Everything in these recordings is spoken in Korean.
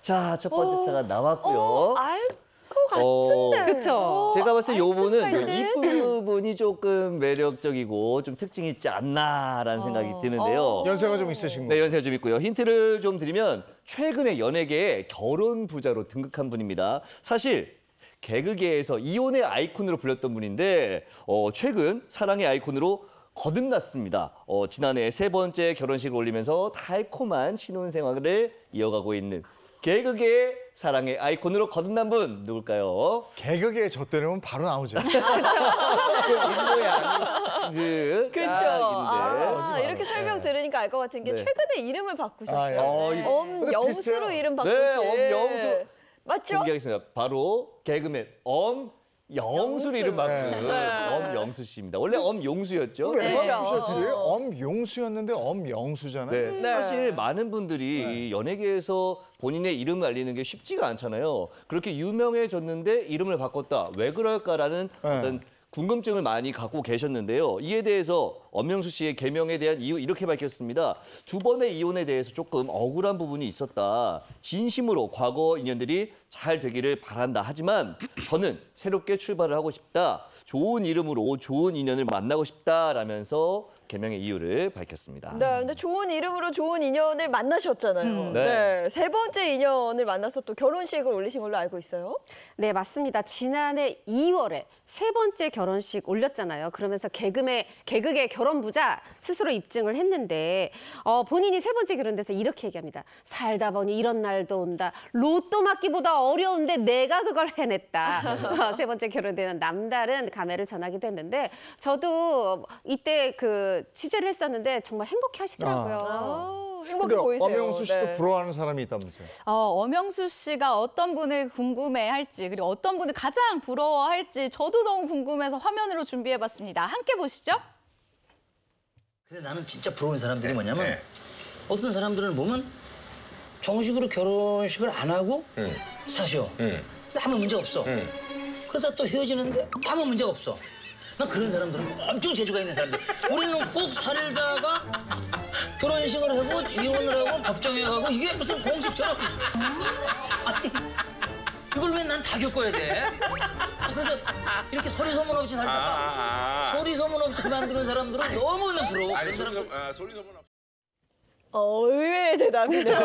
자, 첫 번째 스타가 나왔고요. 알 것 같은데. 그쵸. 제가 봤을 때 이 부분은 이 부분이 조금 매력적이고 좀 특징이 있지 않나라는 생각이 드는데요. 연세가 좀 있으신 네, 거. 연세가 좀 있고요. 힌트를 좀 드리면 최근에 연예계에 결혼 부자로 등극한 분입니다. 사실 개그계에서 이혼의 아이콘으로 불렸던 분인데 최근 사랑의 아이콘으로 거듭났습니다. 지난해 3번째 결혼식을 올리면서 달콤한 신혼생활을 이어가고 있는 개그계의 사랑의 아이콘으로 거듭난 분 누굴까요? 개그계에 저 때리면 바로 나오죠. 입모양 그 그렇죠. 짝인데. 이렇게 설명 들으니까 알 것 같은 게 네. 최근에 이름을 바꾸셨어요. 네. 근데 엄영수로 비슷해요. 이름 바꾸신. 네, 엄영수. 맞죠? 공개하겠습니다. 바로 개그맨 엄영수로 이름 바꾼 엄영수 씨입니다. 원래 엄용수였죠? 왜 네. 바꾸셨지? 엄용수였는데 엄영수잖아요. 네. 사실 많은 분들이 이 연예계에서 본인의 이름을 알리는 게 쉽지가 않잖아요. 그렇게 유명해졌는데 이름을 바꿨다. 왜 그럴까라는 어떤 궁금증을 많이 갖고 계셨는데요. 이에 대해서 엄영수 씨의 개명에 대한 이유 이렇게 밝혔습니다. 2번의 이혼에 대해서 조금 억울한 부분이 있었다. 진심으로 과거 인연들이 잘 되기를 바란다. 하지만 저는 새롭게 출발을 하고 싶다. 좋은 이름으로 좋은 인연을 만나고 싶다라면서 개명의 이유를 밝혔습니다. 네, 근데 좋은 이름으로 좋은 인연을 만나셨잖아요. 네. 3번째 인연을 만나서 또 결혼식을 올리신 걸로 알고 있어요. 네, 맞습니다. 지난해 2월에 3번째 결혼식 올렸잖아요. 그러면서 개그계 결혼 부자 스스로 입증을 했는데 본인이 3번째 결혼돼서 이렇게 얘기합니다. 살다 보니 이런 날도 온다. 로또 맞기보다 어려운데 내가 그걸 해냈다. 3번째 결혼되는 남다른 감회를 전하기도 했는데 저도 이때 그 취재를 했었는데 정말 행복해 하시더라고요. 행복해 근데 보이세요. 엄영수 씨도 네. 부러워하는 사람이 있다면서요? 엄영수 씨가 어떤 분을 궁금해할지 그리고 어떤 분을 가장 부러워할지 저도 너무 궁금해서 화면으로 준비해봤습니다. 함께 보시죠. 근데 나는 진짜 부러운 사람들이 뭐냐면 어떤 사람들은 보면 정식으로 결혼식을 안 하고 사셔. 아무 문제 없어. 그러다 또 헤어지는데 아무 문제가 없어. 난 그런 사람들은 엄청 재주가 있는 사람들. 우리는 꼭 살다가 결혼식을 하고 이혼을 하고 법정에 가고 이게 무슨 공식처럼. 아니 이걸 왜 난 다 겪어야 돼? 그래서 이렇게 소리 소문 없이 살다가 소리 소문 없이 그만두는 사람들은 너무 부러워. 아니, 그런 사람들. 소리 소문 없이. 의외의 대답이네요.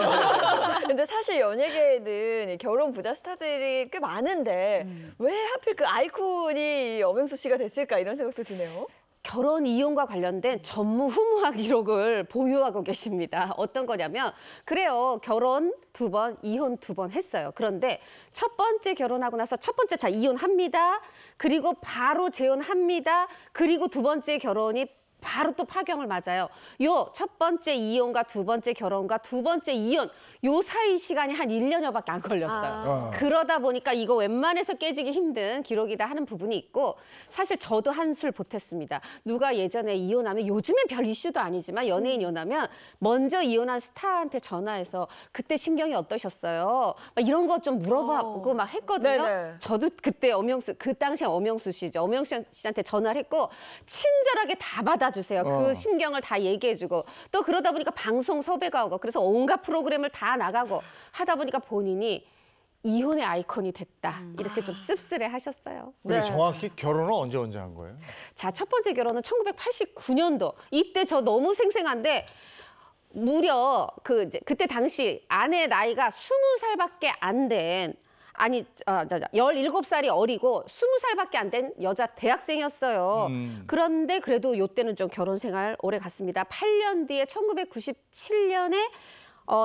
근데 사실 연예계에는 결혼 부자 스타들이 꽤 많은데 왜 하필 그 아이콘이 엄영수 씨가 됐을까 이런 생각도 드네요. 결혼 이혼과 관련된 전무후무한 기록을 보유하고 계십니다. 어떤 거냐면 그래요. 결혼 2번, 이혼 2번 했어요. 그런데 첫 번째 결혼하고 나서 첫 번째 자 이혼합니다. 그리고 바로 재혼합니다. 그리고 2번째 결혼이 바로 또 파경을 맞아요. 요 첫 번째 이혼과 2번째 결혼과 2번째 이혼 요 사이 시간이 한 1년여밖에 안 걸렸어요. 그러다 보니까 이거 웬만해서 깨지기 힘든 기록이다 하는 부분이 있고 사실 저도 한술 보탰습니다. 누가 예전에 이혼하면 요즘엔 별 이슈도 아니지만 연예인 이혼하면 먼저 이혼한 스타한테 전화해서 그때 심경이 어떠셨어요? 막 이런 거 좀 물어보고 막 했거든요. 네네. 저도 그때 그 당시에 엄영수 씨죠. 엄영수 씨한테 전화를 했고 친절하게 다 받아주세요. 그 심경을 다 얘기해주고 또 그러다 보니까 방송 섭외가 오고 그래서 온갖 프로그램을 다 나가고 하다 보니까 본인이 이혼의 아이콘이 됐다. 이렇게 좀 씁쓸해 하셨어요. 근데 네. 정확히 결혼은 언제 한 거예요? 자, 첫 번째 결혼은 1989년도. 이때 저 너무 생생한데 무려 그때 당시 아내 나이가 20살밖에 안 된 17살이 어리고 20살밖에 안 된 여자 대학생이었어요. 그런데 그래도 요때는 좀 결혼 생활 오래 갔습니다. 8년 뒤에 1997년에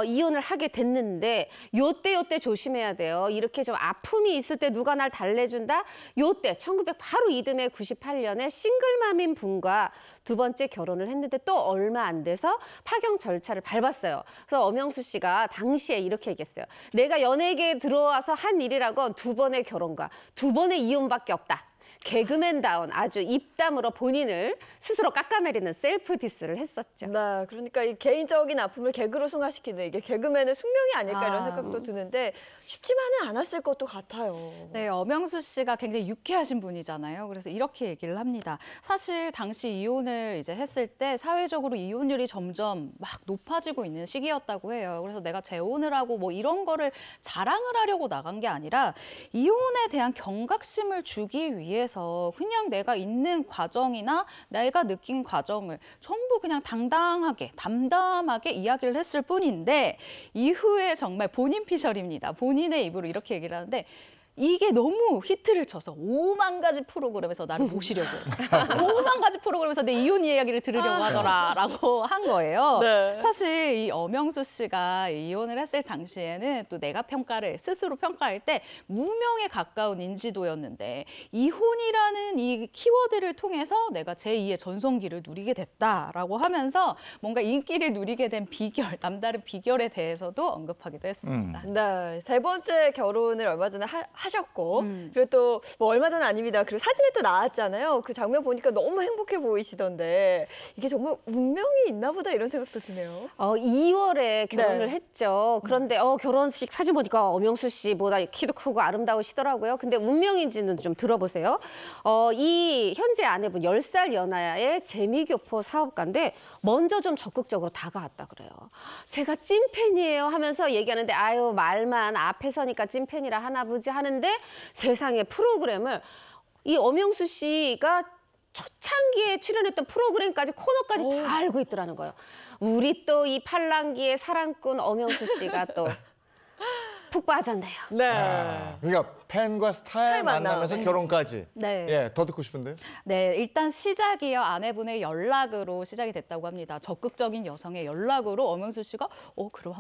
이혼을 하게 됐는데 요때 조심해야 돼요. 이렇게 좀 아픔이 있을 때 누가 날 달래준다? 요때 바로 이듬해 98년에 싱글맘인 분과 2번째 결혼을 했는데 또 얼마 안 돼서 파경 절차를 밟았어요. 그래서 엄영수 씨가 당시에 이렇게 얘기했어요. 내가 연예계에 들어와서 한 일이라곤 2번의 결혼과 2번의 이혼밖에 없다. 개그맨다운 아주 입담으로 본인을 스스로 깎아내리는 셀프 디스를 했었죠. 네, 그러니까 이 개인적인 아픔을 개그로 승화시키는 이게 개그맨의 숙명이 아닐까 이런 아. 생각도 드는데 쉽지만은 않았을 것도 같아요. 네, 엄영수 씨가 굉장히 유쾌하신 분이잖아요. 그래서 이렇게 얘기를 합니다. 사실 당시 이혼을 이제 했을 때 사회적으로 이혼율이 점점 막 높아지고 있는 시기였다고 해요. 그래서 내가 재혼을 하고 뭐 이런 거를 자랑을 하려고 나간 게 아니라 이혼에 대한 경각심을 주기 위해서 그냥 내가 있는 과정이나 내가 느낀 과정을 전부 그냥 당당하게, 담담하게 이야기를 했을 뿐인데 이후에 정말 본인 피셜입니다. 본인의 입으로 이렇게 얘기를 하는데 이게 너무 히트를 쳐서 5만 가지 프로그램에서 나를 모시려고 5만 가지 프로그램에서 내 이혼 이야기를 들으려고 하더라라고 한 거예요. 네. 사실 이 엄영수 씨가 이혼을 했을 당시에는 또 내가 평가를 스스로 평가할 때 무명에 가까운 인지도였는데 이혼이라는 이 키워드를 통해서 내가 제2의 전성기를 누리게 됐다라고 하면서 뭔가 인기를 누리게 된 비결, 남다른 비결에 대해서도 언급하기도 했습니다. 네, 세 번째 결혼을 얼마 전에 하셨고 그리고 또 뭐 얼마 전 아닙니다. 그리고 사진에 또 나왔잖아요. 그 장면 보니까 너무 행복해 보이시던데 이게 정말 운명이 있나 보다 이런 생각도 드네요. 2월에 결혼을 네. 했죠. 그런데 결혼식 사진 보니까 엄영수 씨보다 키도 크고 아름다우시더라고요. 근데 운명인지는 좀 들어보세요. 이 현재 아내분 10살 연하의 재미교포 사업가인데 먼저 좀 적극적으로 다가왔다 그래요. 제가 찐팬이에요 하면서 얘기하는데 아유 말만 앞에 서니까 찐팬이라 하나 보지 하는데 세상에 프로그램을 이 엄영수 씨가 초창기에 출연했던 프로그램까지 코너까지 다 알고 있더라는 거예요. 우리 또 이 팔랑기의 사랑꾼 엄영수 씨가 또 푹 빠졌네요. 네. 그러니까 팬과 스타의 만남. 만나면서 결혼까지. 네. 예, 더 듣고 싶은데요. 네, 일단 시작이요. 아내분의 연락으로 시작이 됐다고 합니다. 적극적인 여성의 연락으로 엄영수 씨가 그럼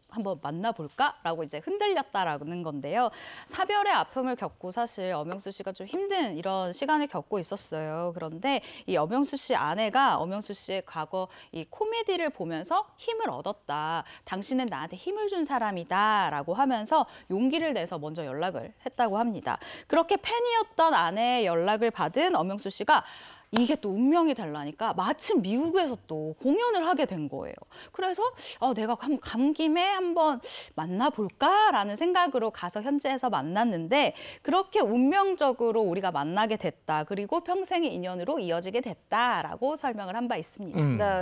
한번 만나볼까라고 이제 흔들렸다라는 건데요. 사별의 아픔을 겪고 사실 엄영수 씨가 좀 힘든 이런 시간을 겪고 있었어요. 그런데 이 엄영수 씨 아내가 엄영수 씨의 과거 이 코미디를 보면서 힘을 얻었다. 당신은 나한테 힘을 준 사람이다라고 하면서 용기를 내서 먼저 연락을 했다고 합니다. 그렇게 팬이었던 아내의 연락을 받은 엄영수 씨가 이게 또 운명이 되려니까 마침 미국에서 또 공연을 하게 된 거예요. 그래서 내가 간 김에 한번 만나볼까라는 생각으로 가서 현지에서 만났는데 그렇게 운명적으로 우리가 만나게 됐다. 그리고 평생의 인연으로 이어지게 됐다라고 설명을 한 바 있습니다. 네.